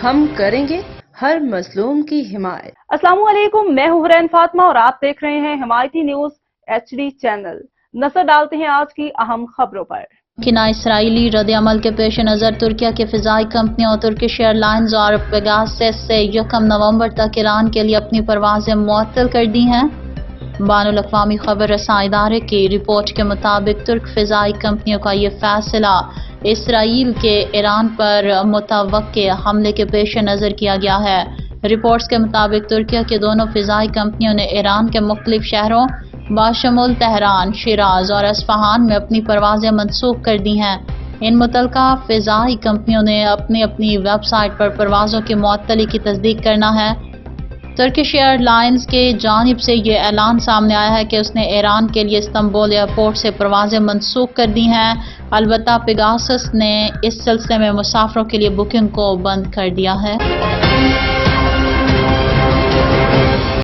ہم کریں گے ہر مظلوم کی حمایت۔ السلام علیکم، میں ہوں حرین فاطمہ اور آپ دیکھ رہے ہیں حمایتی نیوز HD چینل۔ نظر ڈالتے ہیں آج کی اہم خبروں پر۔ ممکنہ اسرائیلی رد عمل کے پیش نظر ترکیہ کی فضائی کمپنیوں ترکش ایئر لائنز اور پیگاسس سے 1 نومبر تک ایران کے لیے اپنی پروازیں معطل کر دی ہیں۔ بین الاقوامی خبر رساں ادارے کی رپورٹ کے مطابق ترک فضائی کمپنیوں کا یہ فیصلہ اسرائیل کے ایران پر متوقع حملے کے پیش نظر کیا گیا ہے۔ رپورٹس کے مطابق ترکیہ کی دونوں فضائی کمپنیوں نے ایران کے مختلف شہروں بشمول تہران، شیراز اور اصفہان میں اپنی پروازیں منسوخ کر دی ہیں۔ ان متعلقہ فضائی کمپنیوں نے اپنی ویب سائٹ پر پروازوں کی معطلی کی تصدیق کرنا ہے۔ ترکش ایئر لائنز کی جانب سے یہ اعلان سامنے آیا ہے کہ اس نے ایران کے لیے استنبول ایئرپورٹ سے پروازیں منسوخ کر دی ہیں۔ البتہ پیگاسس نے اس سلسلے میں مسافروں کے لیے بکنگ کو بند کر دیا ہے۔